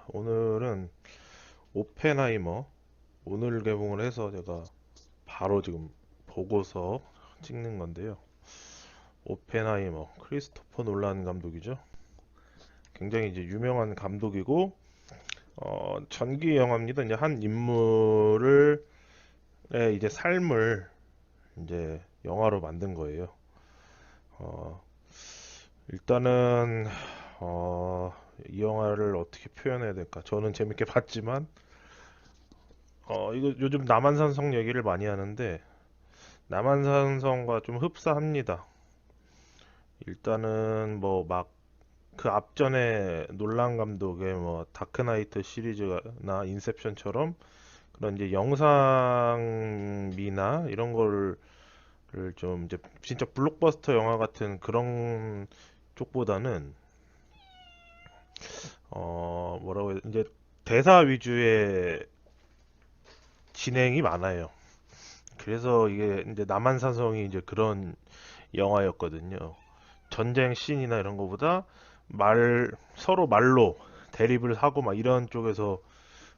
오늘은 오펜하이머 오늘 개봉을 해서 제가 바로 지금 보고서 찍는 건데요. 오펜하이머 크리스토퍼 놀란 감독이죠. 굉장히 이제 유명한 감독이고 전기 영화입니다. 이제 한 인물을 이제 삶을 이제 영화로 만든 거예요. 어, 일단은 이 영화를 어떻게 표현해야 될까? 저는 재밌게 봤지만 이거 요즘 남한산성 얘기를 많이 하는데 남한산성과 좀 흡사합니다. 일단은 뭐 막 그 앞전에 놀란 감독의 뭐 다크나이트 시리즈나 인셉션처럼 그런 이제 영상미나 이런 거를 좀 이제 진짜 블록버스터 영화 같은 그런 쪽보다는 뭐라고 해야 이제 대사 위주의 진행이 많아요. 그래서 이게 이제 남한산성이 이제 그런 영화였거든요. 전쟁 씬이나 이런 거보다 서로 말로 대립을 하고 막 이런 쪽에서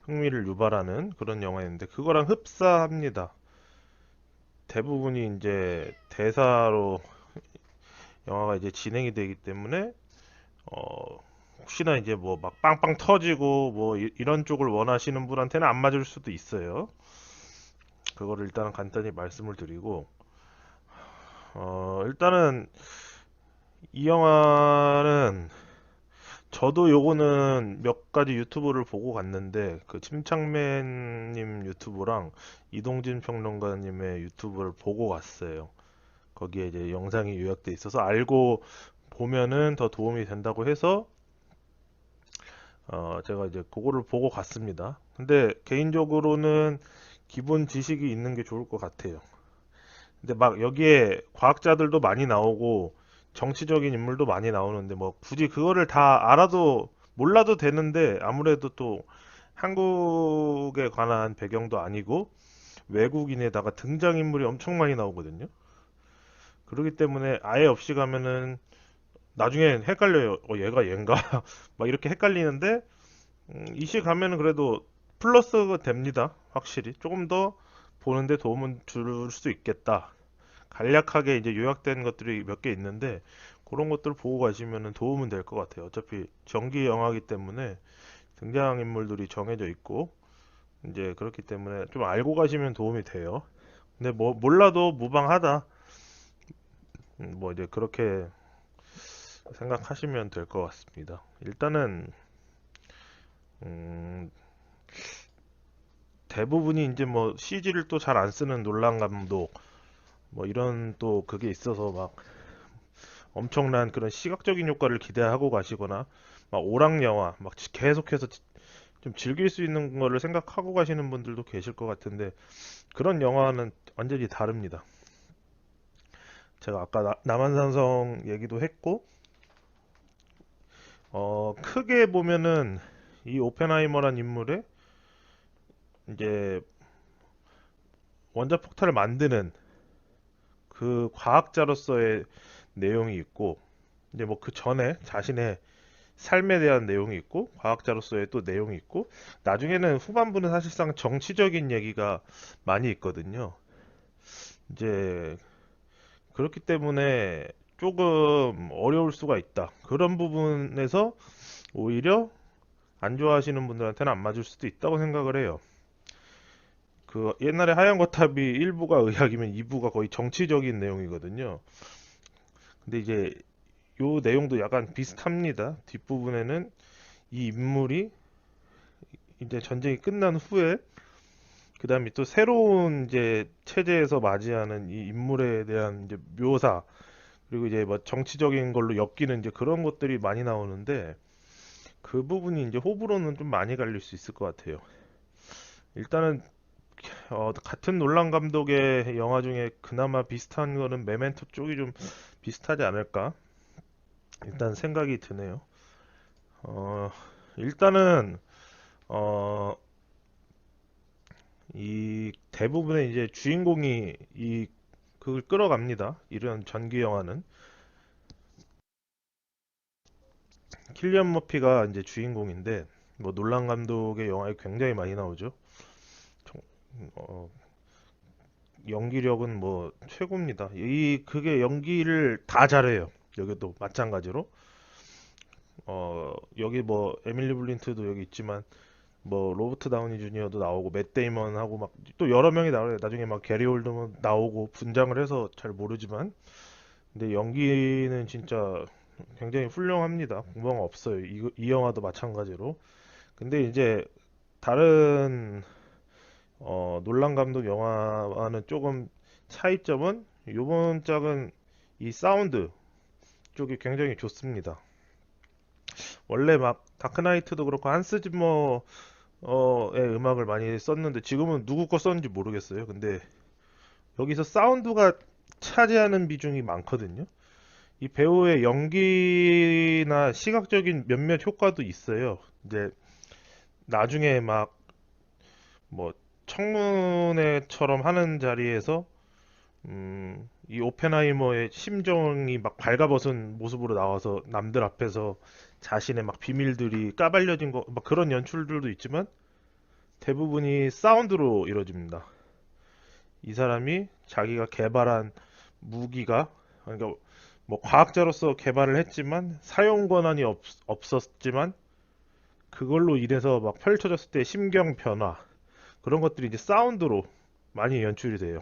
흥미를 유발하는 그런 영화였는데 그거랑 흡사합니다. 대부분이 이제 대사로 영화가 이제 진행이 되기 때문에 어, 혹시나 이제 뭐 막 빵빵 터지고 뭐 이런 쪽을 원하시는 분한테는 안 맞을 수도 있어요. 그거를 일단 간단히 말씀을 드리고 일단은 이 영화는 저도 요거는 몇 가지 유튜브를 보고 갔는데 그 침착맨님 유튜브랑 이동진 평론가님의 유튜브를 보고 갔어요. 거기에 이제 영상이 요약돼 있어서 알고 보면은 더 도움이 된다고 해서 제가 이제 그거를 보고 갔습니다. 근데 개인적으로는 기본 지식이 있는 게 좋을 것 같아요. 근데 막 여기에 과학자들도 많이 나오고 정치적인 인물도 많이 나오는데 뭐 굳이 그거를 다 알아도 몰라도 되는데 아무래도 또 한국에 관한 배경도 아니고 외국인에다가 등장인물이 엄청 많이 나오거든요. 그렇기 때문에 아예 없이 가면은 나중에 헷갈려요. 얘가 얘인가? 막 이렇게 헷갈리는데 이시 가면은 그래도 플러스가 됩니다. 확실히 조금 더 보는데 도움은 줄 수 있겠다. 간략하게 이제 요약된 것들이 몇 개 있는데 그런 것들 보고 가시면 도움은 될 것 같아요. 어차피 전기 영화이기 때문에 등장인물들이 정해져 있고 이제 그렇기 때문에 좀 알고 가시면 도움이 돼요. 근데 뭐 몰라도 무방하다. 뭐 이제 그렇게 생각하시면 될 것 같습니다. 일단은 음, 대부분이 이제 뭐 CG를 또 잘 안 쓰는 놀란 감독 뭐 이런 또 그게 있어서 막 엄청난 그런 시각적인 효과를 기대하고 가시거나 막 오락 영화 막 계속해서 좀 즐길 수 있는 거를 생각하고 가시는 분들도 계실 것 같은데 그런 영화는 완전히 다릅니다. 제가 아까 남한산성 얘기도 했고 크게 보면은 이 오펜하이머란 인물의 이제 원자폭탄을 만드는 그 과학자로서의 내용이 있고 이제 뭐 그 전에 자신의 삶에 대한 내용이 있고 과학자로서의 또 내용이 있고 나중에는 후반부는 사실상 정치적인 얘기가 많이 있거든요. 이제 그렇기 때문에 조금 어려울 수가 있다. 그런 부분에서 오히려 안 좋아하시는 분들한테는 안 맞을 수도 있다고 생각을 해요. 그 옛날에 하얀 거탑이 1부가 의학이면 2부가 거의 정치적인 내용이거든요. 근데 이제 요 내용도 약간 비슷합니다. 뒷부분에는 이 인물이 이제 전쟁이 끝난 후에 그다음에 또 새로운 이제 체제에서 맞이하는 이 인물에 대한 이제 묘사 그리고 이제 뭐 정치적인 걸로 엮이는 이제 그런 것들이 많이 나오는데 그 부분이 이제 호불호는 좀 많이 갈릴 수 있을 것 같아요. 일단은 같은 놀란 감독의 영화 중에 그나마 비슷한 거는 메멘토 쪽이 좀 비슷하지 않을까? 일단 생각이 드네요. 어, 일단은 어, 이 대부분의 이제 주인공이 이 그걸 끌어갑니다. 이런 전기 영화는 킬리안 머피가 이제 주인공인데 뭐 놀란 감독의 영화에 굉장히 많이 나오죠. 정- 어, 연기력은 뭐 최고입니다. 그게 연기를 다 잘해요. 여기도 마찬가지로. 여기 뭐 에밀리 블린트도 여기 있지만 뭐 로버트 다우니 주니어도 나오고 맷 데이먼하고 막 또 여러 명이 나와요. 나중에 막 게리 올드만 나오고 분장을 해서 잘 모르지만 근데 연기는 진짜 굉장히 훌륭합니다. 공방 없어요. 이 영화도 마찬가지로. 근데 이제 다른 놀란 감독 영화와는 조금 차이점은 이번 짝은 이 사운드 쪽이 굉장히 좋습니다. 원래 막 다크나이트도 그렇고 한스 짐머의 음악을 많이 썼는데 지금은 누구 거 썼는지 모르겠어요. 근데 여기서 사운드가 차지하는 비중이 많거든요. 이 배우의 연기나 시각적인 몇몇 효과도 있어요. 이제 나중에 막 뭐 청문회처럼 하는 자리에서 이 오펜하이머의 심정이 막 발가벗은 모습으로 나와서 남들 앞에서 자신의 막 비밀들이 까발려진 거, 막 그런 연출들도 있지만 대부분이 사운드로 이루어집니다. 이 사람이 자기가 개발한 무기가, 그러니까 뭐 과학자로서 개발을 했지만 사용 권한이 없었지만 그걸로 인해서 막 펼쳐졌을 때 심경 변화, 그런 것들이 이제 사운드로 많이 연출이 돼요.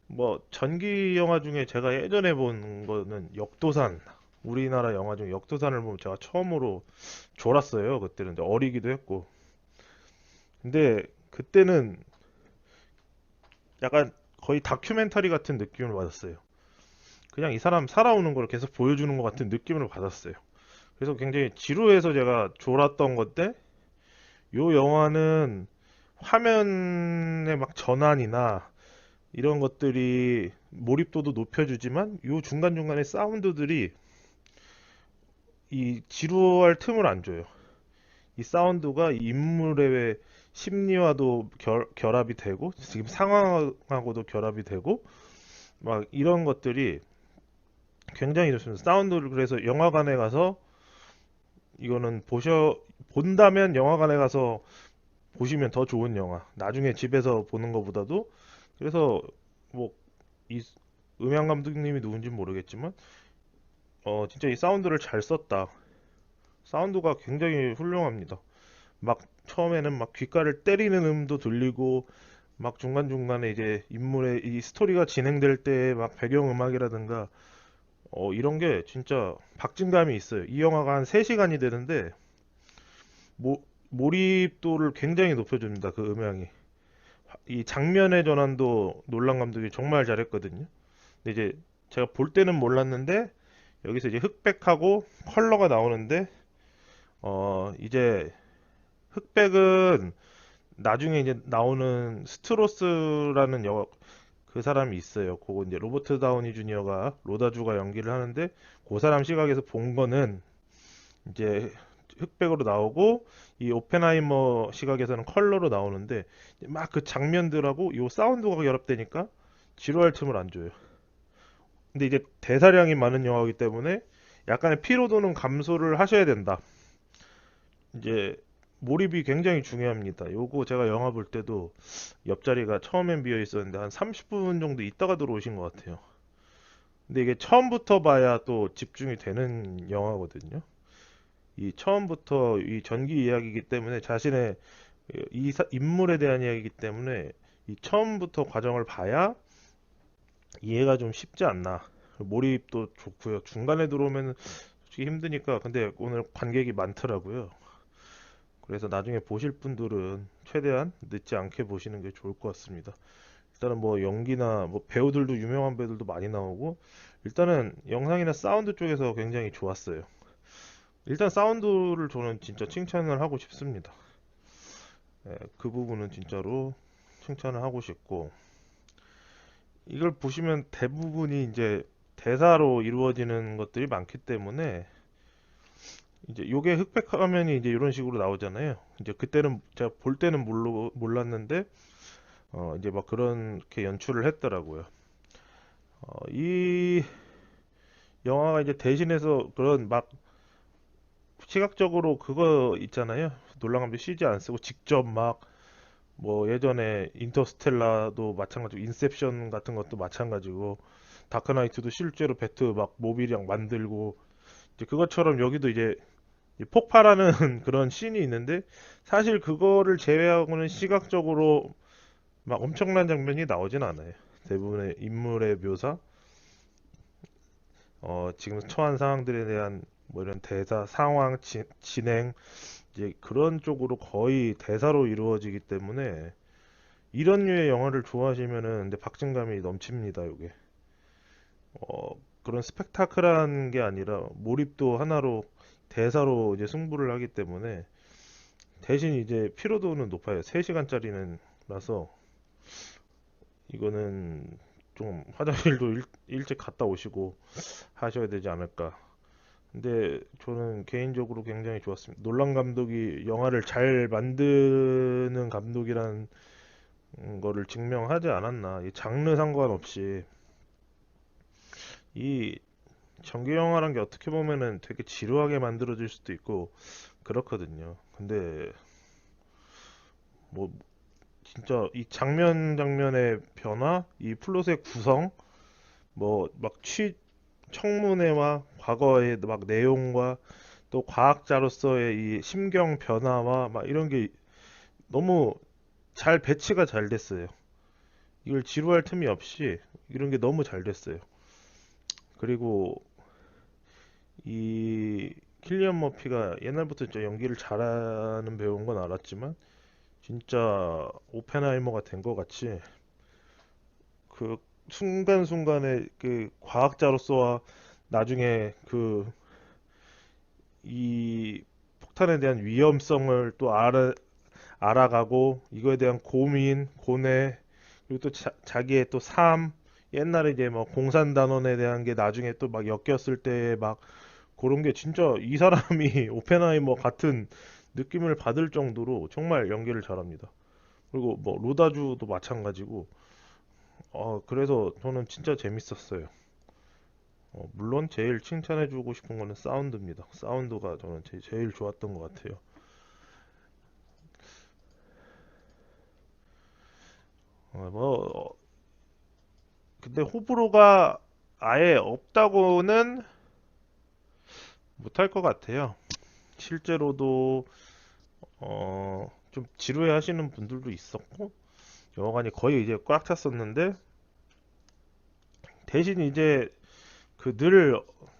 뭐 전기 영화 중에 제가 예전에 본 거는 역도산, 우리나라 영화 중 역도산을 보면 제가 처음으로 졸았어요. 그때는 이제 어리기도 했고. 근데 그때는 약간 거의 다큐멘터리 같은 느낌을 받았어요. 그냥 이 사람 살아오는 걸 계속 보여주는 것 같은 느낌을 받았어요. 그래서 굉장히 지루해서 제가 졸았던 건데, 요 영화는 화면의 막 전환이나 이런 것들이 몰입도도 높여주지만 요 중간중간에 사운드들이 이 지루할 틈을 안 줘요. 이 사운드가 이 인물의 심리와도 결합이 되고 지금 상황하고도 결합이 되고 막 이런 것들이 굉장히 좋습니다. 사운드를 그래서 영화관에 가서 이거는 본다면 영화관에 가서 보시면 더 좋은 영화. 나중에 집에서 보는 것보다도 그래서 뭐 이 음향 감독님이 누군지 모르겠지만 진짜 이 사운드를 잘 썼다. 사운드가 굉장히 훌륭합니다. 막 처음에는 막 귓가를 때리는 음도 들리고 막 중간중간에 이제 인물의 이 스토리가 진행될 때 막 배경음악이라든가 이런 게 진짜 박진감이 있어요. 이 영화가 한 3시간이 되는데 몰입도를 굉장히 높여줍니다. 그 음향이. 이 장면의 전환도 놀란 감독이 정말 잘했거든요. 근데 이제 제가 볼 때는 몰랐는데 여기서 이제 흑백하고 컬러가 나오는데 이제 흑백은 나중에 이제 나오는 스트로스라는 그 사람이 있어요. 그거 이제 로버트 다우니 주니어가 로다주가 연기를 하는데 그 사람 시각에서 본 거는 이제 흑백으로 나오고 이 오펜하이머 시각에서는 컬러로 나오는데 막 그 장면들하고 이 사운드가 결합되니까 지루할 틈을 안 줘요. 근데 이제 대사량이 많은 영화이기 때문에 약간의 피로도는 감소를 하셔야 된다. 이제 몰입이 굉장히 중요합니다. 요거 제가 영화 볼 때도 옆자리가 처음엔 비어 있었는데 한 30분 정도 있다가 들어오신 것 같아요. 근데 이게 처음부터 봐야 또 집중이 되는 영화거든요. 이 처음부터 이 전기 이야기이기 때문에 자신의 인물에 대한 이야기이기 때문에 이 처음부터 과정을 봐야 이해가 좀 쉽지 않나. 몰입도 좋고요. 중간에 들어오면 솔직히 힘드니까 근데 오늘 관객이 많더라고요. 그래서 나중에 보실 분들은 최대한 늦지 않게 보시는 게 좋을 것 같습니다. 일단은 뭐 연기나 뭐 배우들도 유명한 배우들도 많이 나오고 일단은 영상이나 사운드 쪽에서 굉장히 좋았어요. 일단 사운드를 저는 진짜 칭찬을 하고 싶습니다. 그 부분은 진짜로 칭찬을 하고 싶고 이걸 보시면 대부분이 이제 대사로 이루어지는 것들이 많기 때문에 이제 요게 흑백 화면이 이제 이런 식으로 나오잖아요. 이제 그때는 제가 볼 때는 몰랐는데 이제 막 그렇게 연출을 했더라고요. 이 영화가 이제 대신해서 그런 막 시각적으로 그거 있잖아요. 놀란 감독 CG 안 쓰고 직접 막 뭐 예전에 인터스텔라도 마찬가지고 인셉션 같은 것도 마찬가지고 다크나이트도 실제로 배트 막 모빌이랑 만들고 이제 그것처럼 여기도 이제 이 폭발하는 그런 씬이 있는데 사실 그거를 제외하고는 시각적으로 막 엄청난 장면이 나오진 않아요. 대부분의 인물의 묘사, 지금 처한 상황들에 대한 뭐 이런 대사, 상황, 진행 이제 그런 쪽으로 거의 대사로 이루어지기 때문에 이런 류의 영화를 좋아하시면은 근데 박진감이 넘칩니다, 이게. 그런 스펙타클한 게 아니라 몰입도 하나로 대사로 이제 승부를 하기 때문에 대신 이제 피로도는 높아요. 3시간짜리는 라서 이거는 좀 화장실도 일찍 갔다 오시고 하셔야 되지 않을까. 근데 저는 개인적으로 굉장히 좋았습니다. 놀란 감독이 영화를 잘 만드는 감독이라는 거를 증명하지 않았나. 이 장르 상관없이 이 전개 영화란 게 어떻게 보면은 되게 지루하게 만들어질 수도 있고 그렇거든요. 근데 뭐 진짜 이 장면 장면의 변화, 이 플롯의 구성, 뭐 막 청문회와 과거의 막 내용과 또 과학자로서의 이 심경 변화와 막 이런 게 너무 잘 배치가 잘 됐어요. 이걸 지루할 틈이 없이 이런 게 너무 잘 됐어요. 그리고 이 킬리안 머피가 옛날부터 진짜 연기를 잘하는 배우인 건 알았지만 진짜 오펜하이머가 된 것 같이 그 순간순간의 그 과학자로서와 나중에 그 이 폭탄에 대한 위험성을 또 알아가고 이거에 대한 고민, 고뇌 그리고 또 자기의 또 삶, 옛날에 이제 뭐 공산단원에 대한 게 나중에 또 막 엮였을 때 막 그런 게 진짜 이 사람이 오펜하이머 같은 느낌을 받을 정도로 정말 연기를 잘합니다. 그리고 뭐 로다주도 마찬가지고 그래서 저는 진짜 재밌었어요. 물론 제일 칭찬해주고 싶은 거는 사운드입니다. 사운드가 저는 제일 좋았던 것 같아요. 뭐 근데 호불호가 아예 없다고는 못할 것 같아요. 실제로도 좀 지루해 하시는 분들도 있었고 영화관이 거의 이제 꽉 찼었는데 대신 이제 그 늘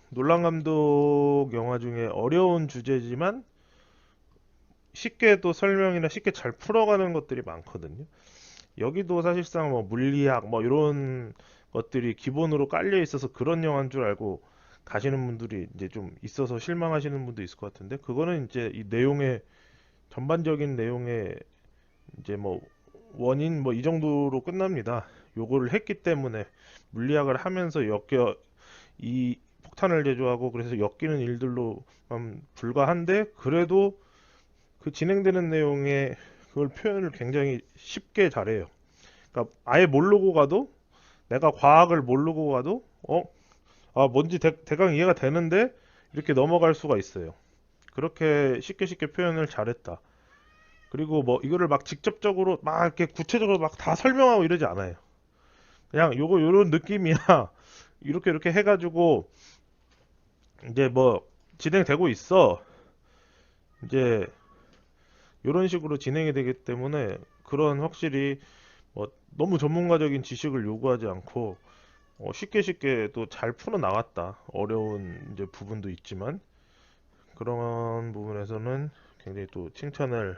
놀란 감독 영화 중에 어려운 주제지만 쉽게 또 설명이나 쉽게 잘 풀어가는 것들이 많거든요. 여기도 사실상 뭐 물리학 뭐 이런 것들이 기본으로 깔려 있어서 그런 영화인 줄 알고 가시는 분들이 이제 좀 있어서 실망하시는 분도 있을 것 같은데 그거는 이제 이 내용의 전반적인 내용의 이제 뭐 원인 뭐 이 정도로 끝납니다. 요거를 했기 때문에 물리학을 하면서 이 폭탄을 제조하고 그래서 엮이는 일들로만 불과한데 그래도 그 진행되는 내용에 그걸 표현을 굉장히 쉽게 잘해요. 그러니까 아예 모르고 가도 내가 과학을 모르고 가도 뭔지 대강 이해가 되는데 이렇게 넘어갈 수가 있어요. 그렇게 쉽게 쉽게 표현을 잘했다. 그리고 뭐 이거를 막 직접적으로 막 이렇게 구체적으로 막 다 설명하고 이러지 않아요. 그냥 요거 요런 느낌이야. 이렇게 이렇게 해가지고 이제 뭐 진행되고 있어. 이제 요런 식으로 진행이 되기 때문에 그런 확실히 뭐 너무 전문가적인 지식을 요구하지 않고 쉽게 쉽게 또 잘 풀어 나갔다. 어려운 이제 부분도 있지만 그런 부분에서는 굉장히 또 칭찬을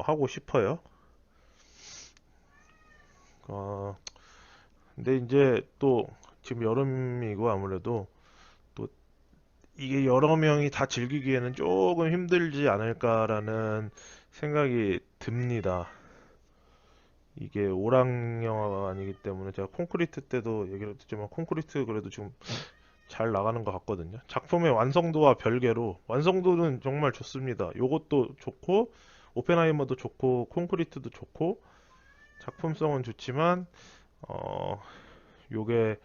하고 싶어요. 어, 근데 이제 또 지금 여름이고 아무래도 또 이게 여러 명이 다 즐기기에는 조금 힘들지 않을까라는 생각이 듭니다. 이게 오락 영화가 아니기 때문에 제가 콘크리트 때도 얘기를 했지만 콘크리트 그래도 지금 잘 나가는 것 같거든요. 작품의 완성도와 별개로 완성도는 정말 좋습니다. 요것도 좋고 오펜하이머도 좋고 콘크리트도 좋고 작품성은 좋지만 어 요게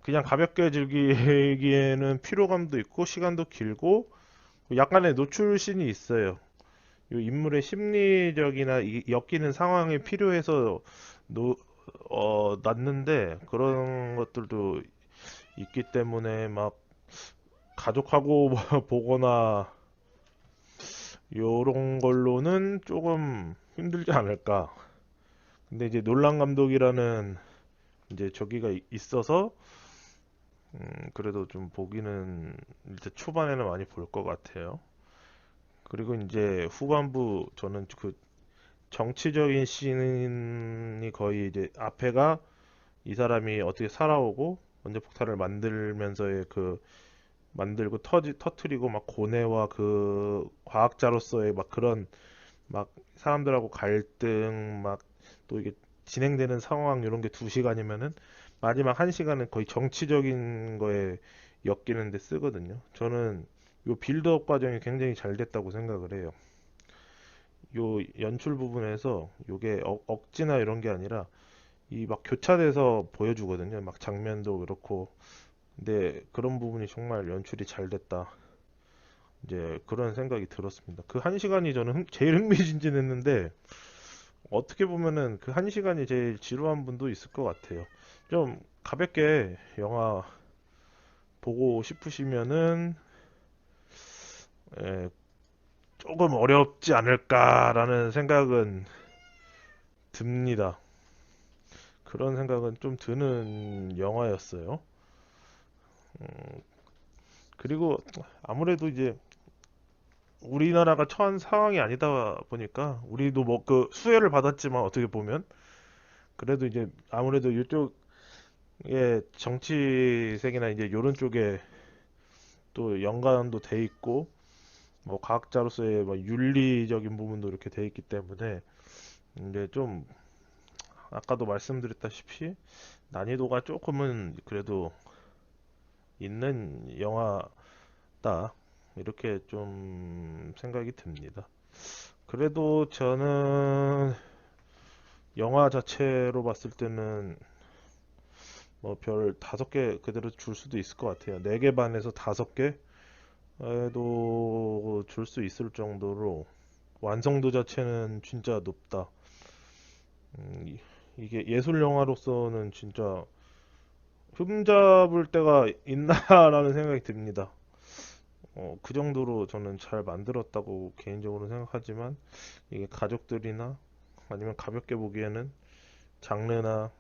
그냥 가볍게 즐기기에는 피로감도 있고 시간도 길고 약간의 노출신이 있어요. 이 인물의 심리적이나 엮이는 상황이 필요해서 노, 났는데 그런 것들도 있기 때문에 막 가족하고 보거나 요런 걸로는 조금 힘들지 않을까. 근데 이제 놀란 감독이라는 이제 저기가 있어서 그래도 좀 보기는 일단 초반에는 많이 볼 것 같아요. 그리고 이제 후반부 저는 그 정치적인 씬이 거의 이제 앞에가 이 사람이 어떻게 살아오고 원자폭탄을 만들면서의 그 만들고 터트리고 막 고뇌와 그 과학자로서의 막 그런 막 사람들하고 갈등 막 또 이게 진행되는 상황 이런 게 2시간이면은 마지막 1시간은 거의 정치적인 거에 엮이는데 쓰거든요. 저는 요 빌드업 과정이 굉장히 잘 됐다고 생각을 해요. 요 연출 부분에서 요게 억지나 이런 게 아니라 이 막 교차돼서 보여주거든요. 막 장면도 그렇고. 근데 그런 부분이 정말 연출이 잘 됐다. 이제 그런 생각이 들었습니다. 그 1시간이 저는 제일 흥미진진했는데 어떻게 보면은 그 1시간이 제일 지루한 분도 있을 것 같아요. 좀 가볍게 영화 보고 싶으시면은 예, 조금 어렵지 않을까라는 생각은 듭니다. 그런 생각은 좀 드는 영화였어요. 그리고 아무래도 이제 우리나라가 처한 상황이 아니다 보니까 우리도 뭐 그 수혜를 받았지만 어떻게 보면 그래도 이제 아무래도 이쪽에 정치색이나 이제 요런 쪽에 또 연관도 돼 있고 뭐 과학자로서의 뭐 윤리적인 부분도 이렇게 돼 있기 때문에 이제 좀 아까도 말씀드렸다시피 난이도가 조금은 그래도 있는 영화다 이렇게 좀 생각이 듭니다. 그래도 저는 영화 자체로 봤을 때는 뭐 별 5개 그대로 줄 수도 있을 것 같아요. 4개 반에서 5개에도 줄 수 있을 정도로 완성도 자체는 진짜 높다. 이게 예술 영화로서는 진짜 흠잡을 때가 있나라는 생각이 듭니다. 그 정도로 저는 잘 만들었다고 개인적으로 생각하지만 이게 가족들이나 아니면 가볍게 보기에는 장르나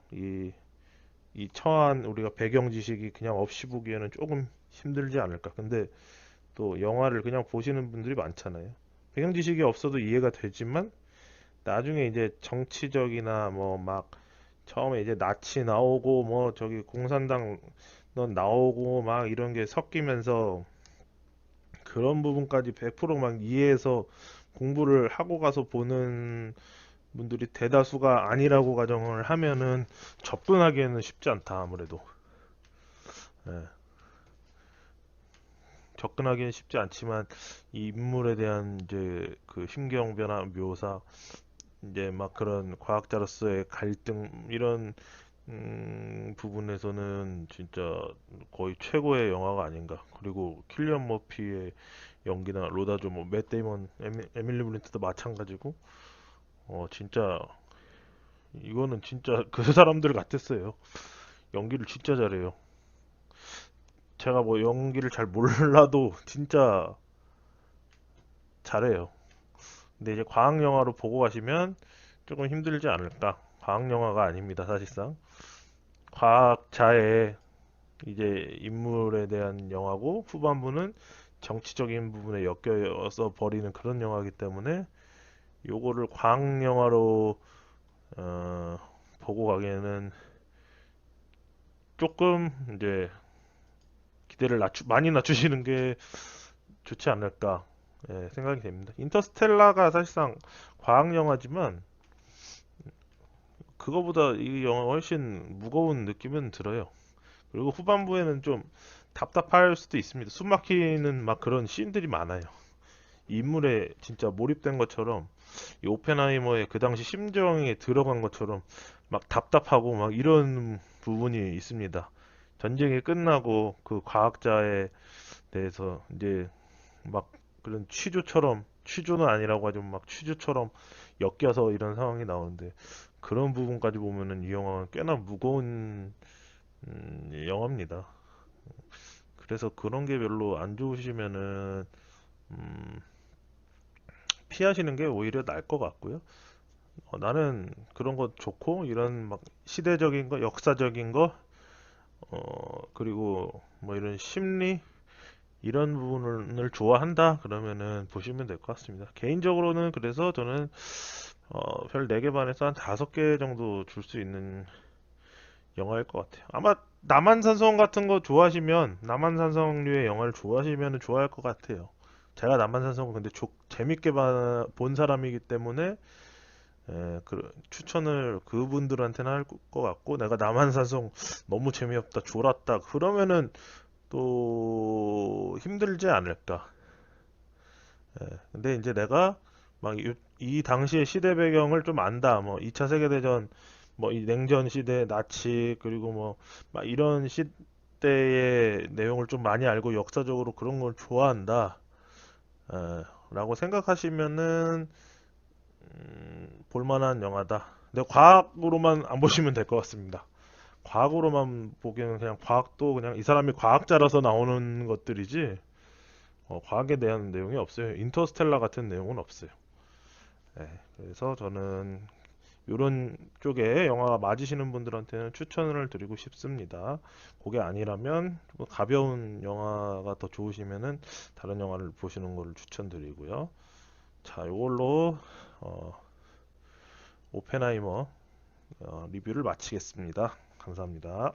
이 처한 우리가 배경 지식이 그냥 없이 보기에는 조금 힘들지 않을까. 근데 또 영화를 그냥 보시는 분들이 많잖아요. 배경 지식이 없어도 이해가 되지만 나중에 이제 정치적이나 뭐 막 처음에 이제 나치 나오고 뭐 저기 공산당 넌 나오고 막 이런 게 섞이면서 그런 부분까지 100%막 이해해서 공부를 하고 가서 보는 분들이 대다수가 아니라고 가정을 하면은 접근하기에는 쉽지 않다 아무래도. 예, 접근하기는 쉽지 않지만 이 인물에 대한 이제 그 심경 변화 묘사 이제 막 그런 과학자로서의 갈등 이런 부분에서는 진짜 거의 최고의 영화가 아닌가. 그리고 킬리안 머피의 연기나 로다조, 뭐맷 데이먼, 에밀리 블린트도 마찬가지고, 진짜 이거는 진짜 그 사람들 같았어요. 연기를 진짜 잘해요. 제가 뭐 연기를 잘 몰라도 진짜 잘해요. 근데 이제 과학 영화로 보고 가시면 조금 힘들지 않을까. 과학 영화가 아닙니다, 사실상. 과학자의 이제 인물에 대한 영화고 후반부는 정치적인 부분에 엮여서 버리는 그런 영화이기 때문에 요거를 과학 영화로 어, 보고 가기에는 조금 이제 기대를 많이 낮추시는 게 좋지 않을까 생각이 됩니다. 인터스텔라가 사실상 과학 영화지만 그거보다 이 영화가 훨씬 무거운 느낌은 들어요. 그리고 후반부에는 좀 답답할 수도 있습니다. 숨 막히는 막 그런 씬들이 많아요. 이 인물에 진짜 몰입된 것처럼 이 오펜하이머의 그 당시 심정에 들어간 것처럼 막 답답하고 막 이런 부분이 있습니다. 전쟁이 끝나고 그 과학자에 대해서 이제 막 그런 취조는 아니라고 하지만 막 취조처럼 엮여서 이런 상황이 나오는데 그런 부분까지 보면은 이 영화는 꽤나 무거운 영화입니다. 그래서 그런 게 별로 안 좋으시면은 음, 피하시는 게 오히려 나을 것 같고요. 나는 그런 거 좋고 이런 막 시대적인 거, 역사적인 거, 그리고 뭐 이런 심리 이런 부분을 좋아한다 그러면은 보시면 될 것 같습니다. 개인적으로는 그래서 저는 별 4개 반에서 한 5개 정도 줄 수 있는 영화일 것 같아요. 아마 남한산성 같은 거 좋아하시면 남한산성류의 영화를 좋아하시면 좋아할 것 같아요. 제가 남한산성을 근데 재밌게 본 사람이기 때문에 추천을 그분들한테는 할 것 같고 내가 남한산성 너무 재미없다 졸았다 그러면은 또 힘들지 않을까. 근데 이제 내가 막 이 당시의 시대 배경을 좀 안다. 뭐 2차 세계대전, 뭐 이 냉전 시대, 나치, 그리고 뭐 막 이런 시대의 내용을 좀 많이 알고 역사적으로 그런 걸 좋아한다. 라고 생각하시면은 볼만한 영화다. 근데 과학으로만 안 보시면 될 것 같습니다. 과학으로만 보기에는 그냥 과학도 그냥 이 사람이 과학자라서 나오는 것들이지 과학에 대한 내용이 없어요. 인터스텔라 같은 내용은 없어요. 네, 그래서 저는 이런 쪽에 영화가 맞으시는 분들한테는 추천을 드리고 싶습니다. 그게 아니라면 좀 가벼운 영화가 더 좋으시면은 다른 영화를 보시는 걸 추천드리고요. 자, 이걸로 어, 오펜하이머 리뷰를 마치겠습니다. 감사합니다.